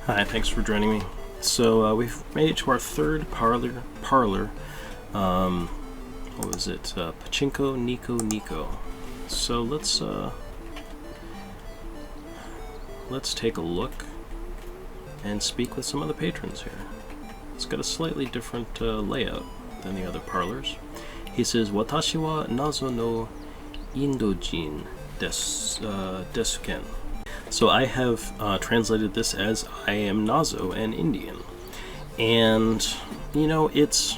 Hi, thanks for joining me. So we've made it to our third parlor. What was it? Pachinko, Nico. So let's take a look and speak with some of the patrons here. It's got a slightly different layout than the other parlors. He says, "Watashi wa nazo no Indojin desuken." So I have translated this as "I am Nazo, an Indian," and you know, it's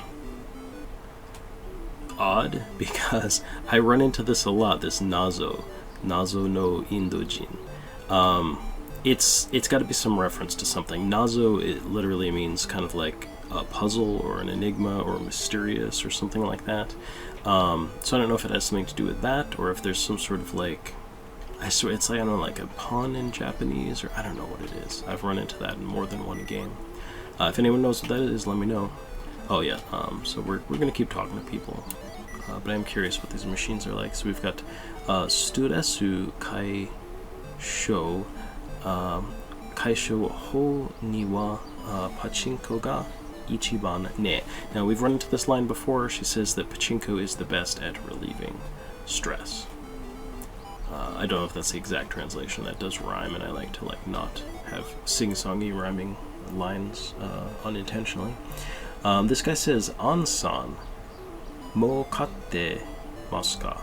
odd because I run into this a lot. This Nazo no Indojin. It's got to be some reference to something. Nazo, it literally means kind of like a puzzle or an enigma or mysterious or something like that. So I don't know if it has something to do with that or if there's some sort of like, I swear it's like, I don't know, like a pun in Japanese, or I don't know what it is. I've run into that in more than one game. If anyone knows what that is, let me know. Oh yeah, so we're gonna keep talking to people, but I'm curious what these machines are like. So we've got Sturesu Kaisho ho ni wa Pachinko ga ichiban ne. Now we've run into this line before. She says that Pachinko is the best at relieving stress. I don't know if that's the exact translation. That does rhyme, and I like to not have sing-songy rhyming lines unintentionally. This guy says, "An-san, mo katte masu ka?"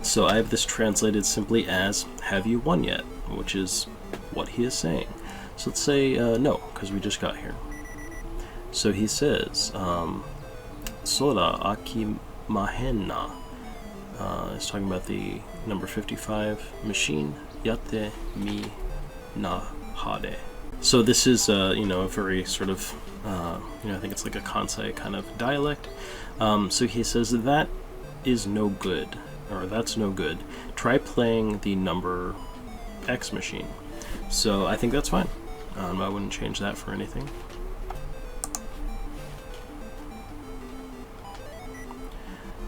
So I have this translated simply as, "Have you won yet?" which is what he is saying. So let's say no, because we just got here. So he says, "Sora akimahen na." It's talking about the number 55 machine, yatte mi na hade. So this is, a very sort of, I think it's like a Kansai kind of dialect. So he says that is no good, or that's no good. Try playing the number X machine. So I think that's fine. I wouldn't change that for anything.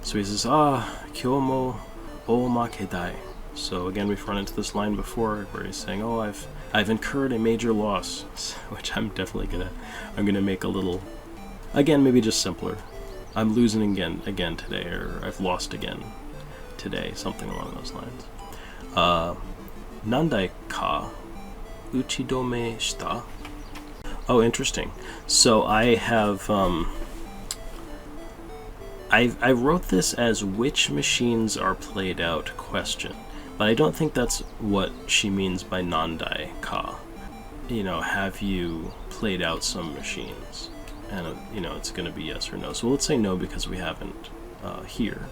So he says, "Kyou mo omakedai." So again, we've run into this line before where he's saying, "Oh, I've incurred a major loss," which I'm definitely gonna make a little, again, maybe just simpler. "I'm losing again today," or "I've lost again today," something along those lines. Nandai ka uchidome shita? Oh, interesting. So I have I wrote this as "which machines are played out?" question, but I don't think that's what she means by nandai ka. Have you played out some machines? And it's going to be yes or no. So let's say no because we haven't here.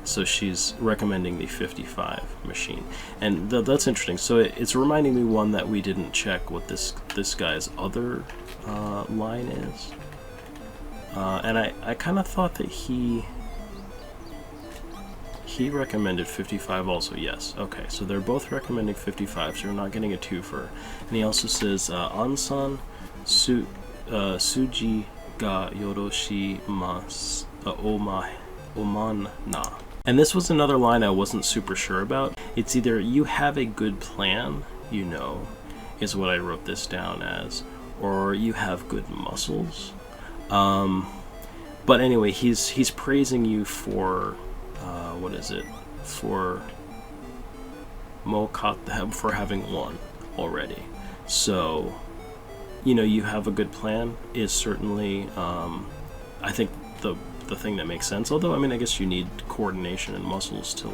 So she's recommending the 55 machine, and that's interesting. So it's reminding me, one, that we didn't check what this guy's other line is. And I kind of thought that he recommended 55 also. Yes, okay, so they're both recommending 55, so we're not getting a twofer. And he also says, "An-san suji ga yoroshimasu oman na." And this was another line I wasn't super sure about. It's either "you have a good plan," is what I wrote this down as, or "you have good muscles." But anyway, he's praising you for for for having won already. So you have a good plan is certainly I think the thing that makes sense. Although I guess you need coordination and muscles to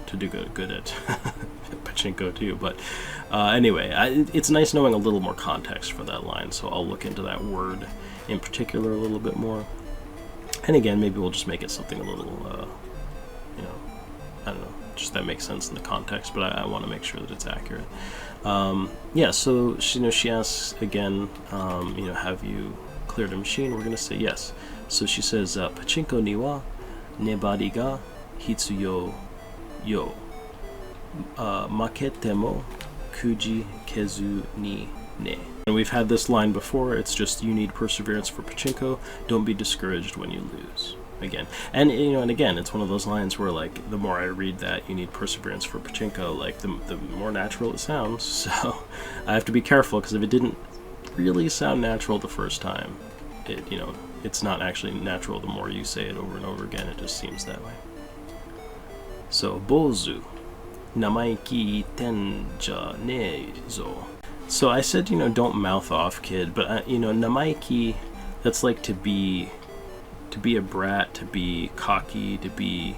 to do good at Pachinko too. But anyway, it's nice knowing a little more context for that line. So I'll look into that word in particular a little bit more. And again, maybe we'll just make it something a little, I don't know, just that makes sense in the context, but I want to make sure that it's accurate. Yeah, so she asks again, have you cleared a machine? We're going to say yes. So she says, "Pachinko ni wa nebari ga hitsuyo yo. Makete mo kuji kezu ni ne." And we've had this line before. It's just, you need perseverance for Pachinko. Don't be discouraged when you lose. again. And you know, and again, it's one of those lines where like the more I read that you need perseverance for pachinko, like the more natural it sounds. So I have to be careful, because if it didn't really sound natural the first time, it, you know, it's not actually natural the more you say it over and over again. It just seems that way. So bozu namaiki tenja ne zo. So I said, you know, don't mouth off, kid, but you know, namaiki, that's like to be a brat, to be cocky, to be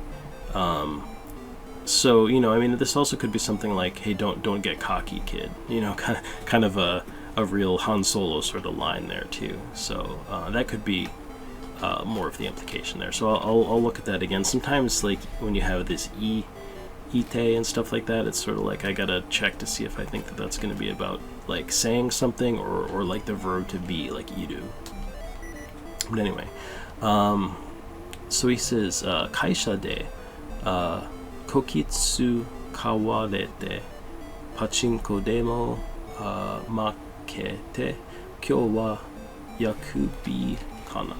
so, you know, I mean, this also could be something like, hey, don't get cocky, kid, you know, kind of a real Han Solo sort of line there too. So that could be more of the implication there. So I'll look at that again. Sometimes, like when you have this ite and stuff like that, it's sort of like I gotta check to see if I think that that's going to be about like saying something, or like the verb to be, like iru. But anyway, so he says, kaisha de kokitsu kawarete pachinko demo makete kyou wa yakubi kana.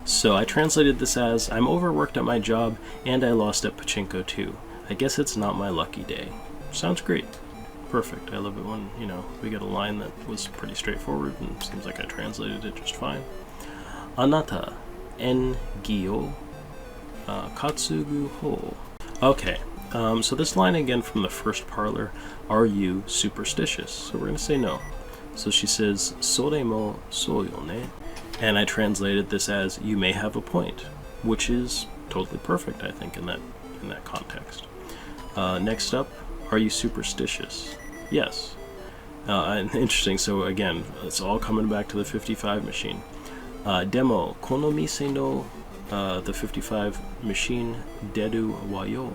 So I translated this as, I'm overworked at my job and I lost at pachinko too. I guess it's not my lucky day. Sounds great. Perfect. I love it when, you know, we get a line that was pretty straightforward and seems like I translated it just fine. Anata en gyo katsugu ho. Okay, so this line again from the first parlor, are you superstitious? So we're going to say no. So she says, sore mo so yo ne. And I translated this as, you may have a point, which is totally perfect, I think, in that context. Next up, are you superstitious? Yes. And interesting, so again, it's all coming back to the 55 machine. Demo, kono mise no, the 55 machine, deru wa yo.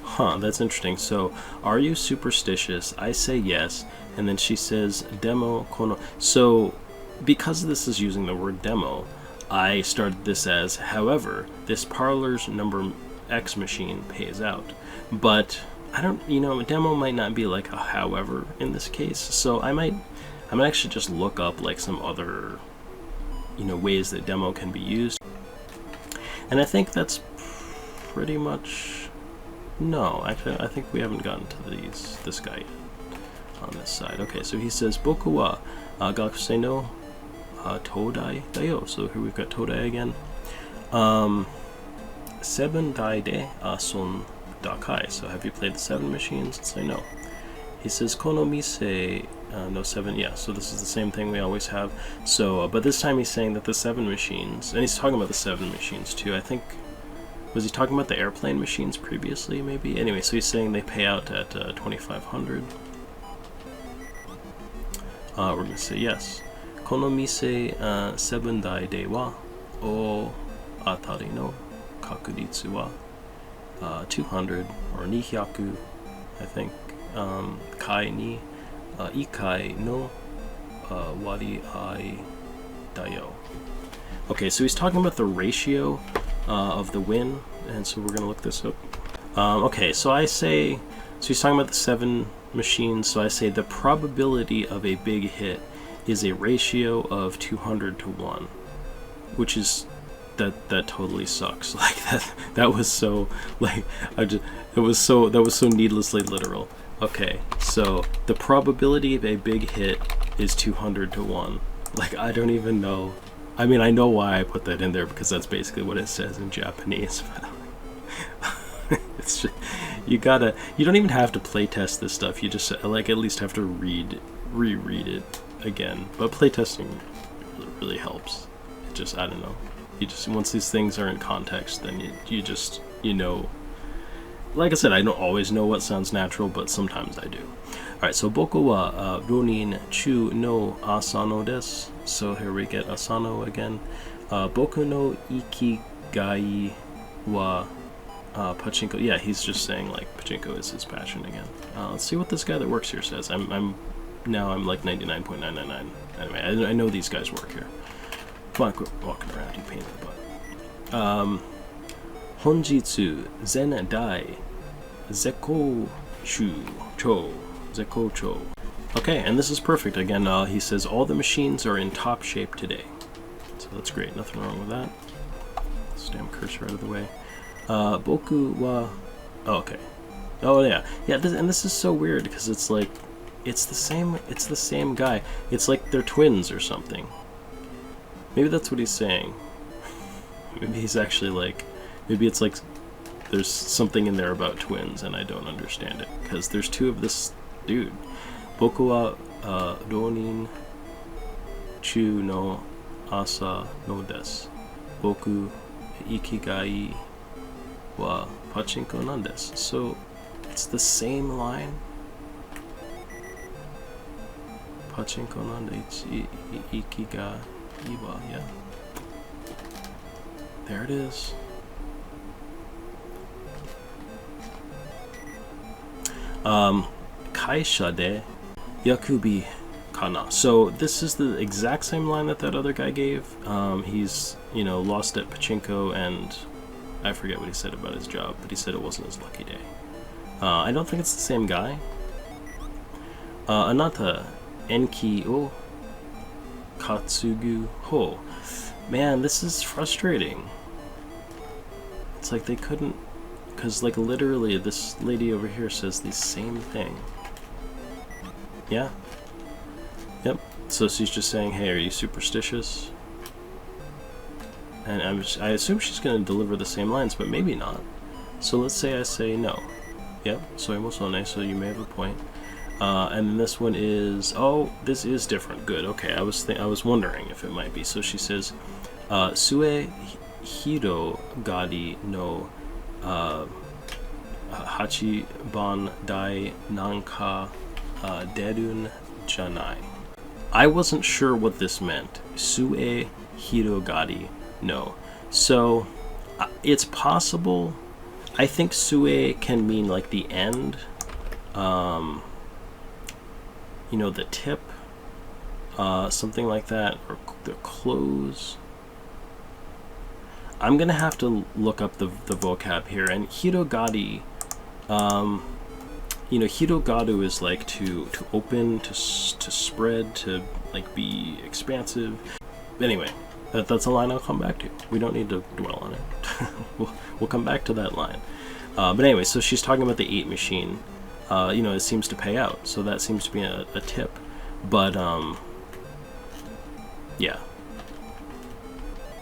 Huh, that's interesting. So, are you superstitious? I say yes, and then she says, demo, kono. So, because this is using the word demo, I started this as, however, this parlor's number X machine pays out. But I don't, you know, demo might not be like a however in this case, so I might actually just look up like some other, you know, ways that demo can be used. And I think that's pretty much, no, actually I think we haven't gotten to this guy yet on this side. Okay, so he says, boku wa gakusei no todai dayo. So here we've got todai again. 7 dai de ason dakai. So have you played the 7 machines? Let's say no. He says, kono mise no 7. Yeah, so this is the same thing we always have. So, but this time he's saying that the 7 machines, and he's talking about the 7 machines too. I think, was he talking about the airplane machines previously, maybe? Anyway, so he's saying they pay out at 2,500. We're going to say yes. Kono mise 7 dai de wa o atari no kakuritsu wa 200 or 200, I think, kai ni ikai no wari ai dayo. Okay, so he's talking about the ratio of the win, and so we're going to look this up. Okay, so I say, so he's talking about the 7 machines, so I say the probability of a big hit is a ratio of 200 to 1, which is, that totally sucks. Like that was so, like, that was so needlessly literal. Okay, so the probability of a big hit is 200 to 1. Like, I don't even know. I mean, I know why I put that in there, because that's basically what it says in Japanese. But it's just, you don't even have to play test this stuff. You just, like, at least have to reread it again. But playtesting really helps. It just, I don't know. You just, once these things are in context, then you just, you know. Like I said, I don't always know what sounds natural, but sometimes I do. Alright, so boku wa ronin chu no asano desu. So here we get asano again. Boku no ikigai wa pachinko. Yeah, he's just saying like pachinko is his passion again. Let's see what this guy that works here says. I'm like 99.999. Anyway, I know these guys work here. Come on, quit walking around, you pain in the butt. Honjitsu zen dai zekou cho. Okay, and this is perfect. Again, he says all the machines are in top shape today. So that's great. Nothing wrong with that. this damn cursor out of the way. Boku wa... Oh, okay. Oh, yeah. Yeah, and this is so weird, because it's like... It's the same guy. It's like they're twins or something. Maybe that's what he's saying. Maybe he's actually like... Maybe it's like... There's something in there about twins, and I don't understand it. Because there's two of this dude. Boku wa ronin chu no asa no desu. Boku ikigai wa pachinko nan desu. So, it's the same line. Pachinko nan desu ikigai wa, yeah. There it is. Kaisha de yakubi kana. So this is the exact same line that other guy gave. He's, you know, lost at Pachinko, and I forget what he said about his job, but he said it wasn't his lucky day. I don't think it's the same guy. Anata enki o katsugu ho. Man, this is frustrating. It's like they couldn't, because like literally this lady over here says the same thing. Yeah? Yep. So she's just saying, hey, are you superstitious? And I assume she's going to deliver the same lines, but maybe not. So let's say I say no. Yep, soy musone, so you may have a point. And then this one is, oh, this is different. Good, okay, I was wondering if it might be. So she says, Sue hiro gari no hachiban dai nanka derun janai. I wasn't sure what this meant. Sue hirogari no. So it's possible. I think sue can mean like the end. You know, the tip, something like that, or the close. I'm gonna have to look up the vocab here. And hirogari, you know, hirogaru is like to open, to spread, to like be expansive. Anyway, that's a line I'll come back to. We don't need to dwell on it. we'll come back to that line. But anyway, so she's talking about the 8 machine. You know, it seems to pay out, so that seems to be a tip. But yeah,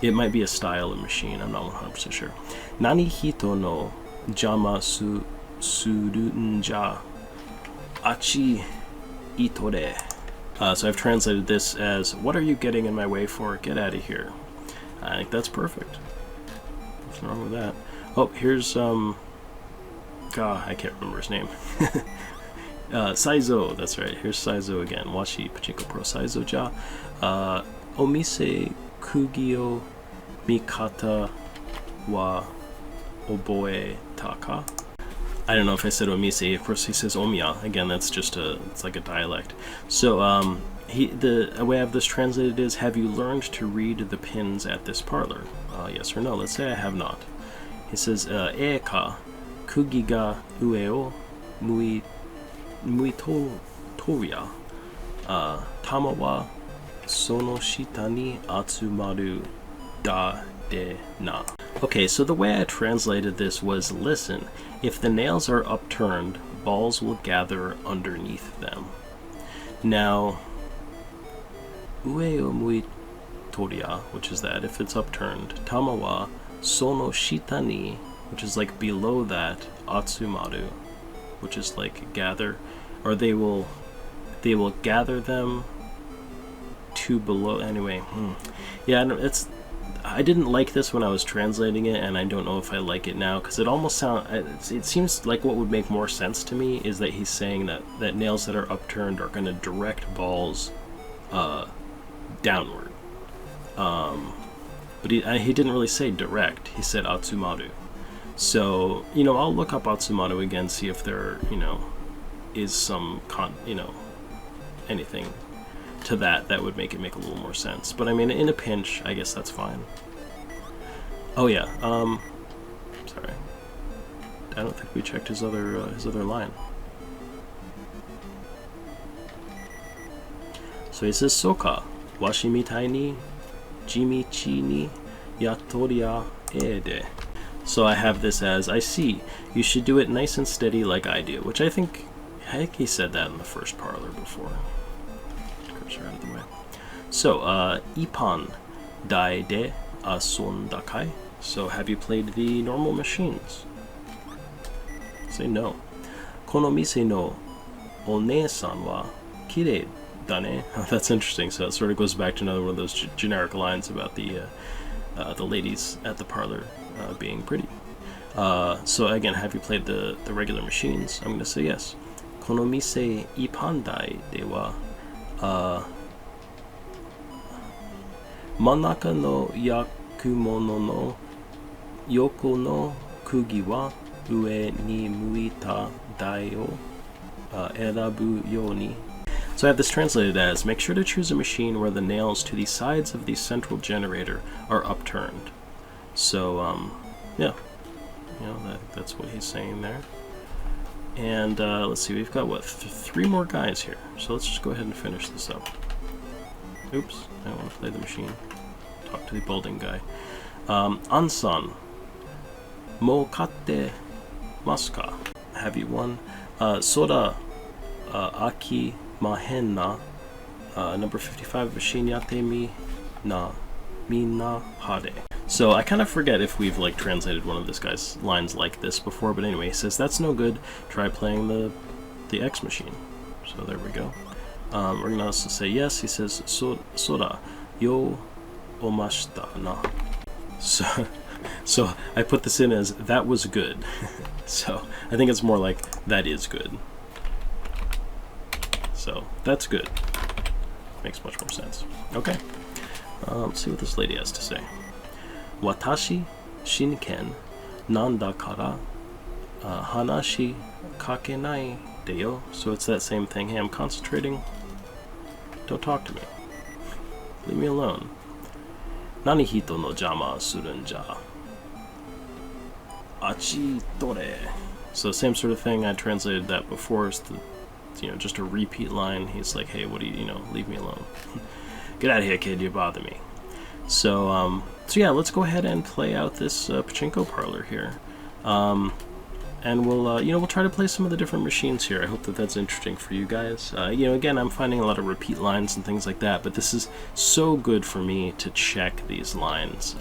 it might be a style of machine. I'm not 100% sure. Nani hito no jama suru nja achi itore. So I've translated this as, what are you getting in my way for? Get out of here. I think that's perfect. Nothing wrong with that. Oh, here's God, I can't remember his name. Saizo, that's right. Here's Saizo again. Washi Pachinko Pro Saizo ja. Omise kugio mikata wa oboe taka. I don't know if I said omise. Of course, he says omiya. Again, that's just it's like a dialect. So the way I have this translated is, have you learned to read the pins at this parlor? Yes or no. Let's say I have not. He says eka kugi ga ue o mui toria tama wa sono shita ni atsumaru da de na. Okay, so the way I translated this was, listen, if the nails are upturned, balls will gather underneath them. Now, ue o mui toria, which is that, if it's upturned, tama wa sono shita ni, which is like below that, atsumaru, which is like gather, or they will gather them to below. Anyway, yeah, I didn't like this when I was translating it, and I don't know if I like it now, because it almost it seems like what would make more sense to me is that he's saying that nails that are upturned are going to direct balls downward. But he didn't really say direct. He said atsumaru. So, you know, I'll look up atsumaru again, see if there, you know, is some anything to that would make it make a little more sense. But I mean, in a pinch, I guess that's fine. Oh yeah, sorry, I don't think we checked his other line. So he says, soka washi mitai ni jimichi ni yattoria ede. So I have this as, I see, you should do it nice and steady like I do, which I think he said that in the first parlor before. Cursor out of the way. So, Ippon dai de asonda kai? So, have you played the normal machines? Say no. Kono mise no one-san wa kirei da ne. Oh, that's interesting. So it sort of goes back to another one of those generic lines about the ladies at the parlor being pretty. So again, have you played the regular machines? I'm going to say yes. Kono mise ippandai de wa manaka no yakumono no yoko no kugi wa ue ni muita dai o erabu yoni. So I have this translated as, make sure to choose a machine where the nails to the sides of the central generator are upturned. So, yeah, you know, that's what he's saying there. And let's see, we've got, what, 3 more guys here. So let's just go ahead and finish this up. Oops, I don't want to play the machine. Talk to the balding guy. Ansan, mo katte masu ka? Have you won? Soda aki mahen na. Number 55, machine yate mi na minna hade. So I kind of forget if we've like translated one of this guy's lines like this before, but anyway, he says that's no good. Try playing the X machine. So there we go. We're gonna also say yes. He says soda yo omashita na. So I put this in as that was good. So I think it's more like that is good. So that's good. Makes much more sense. Okay. Let's see what this lady has to say. Watashi shinken nanda kara hanashi kakenai deyo. So it's that same thing. Hey, I'm concentrating. Don't talk to me. Leave me alone. Nani hito no jama surun ja? Achi tore. So same sort of thing. I translated that before. It's the, you know, just a repeat line. He's like, hey, what do you know, leave me alone. Get out of here, kid, you bother me. So, so yeah, let's go ahead and play out this pachinko parlor here. And we'll, you know, we'll try to play some of the different machines here. I hope that that's interesting for you guys. You know, again, I'm finding a lot of repeat lines and things like that, but this is so good for me to check these lines.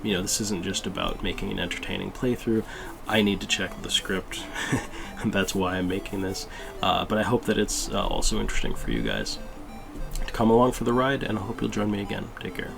You know, this isn't just about making an entertaining playthrough. I need to check the script. That's why I'm making this. But I hope that it's also interesting for you guys to come along for the ride, and I hope you'll join me again. Take care.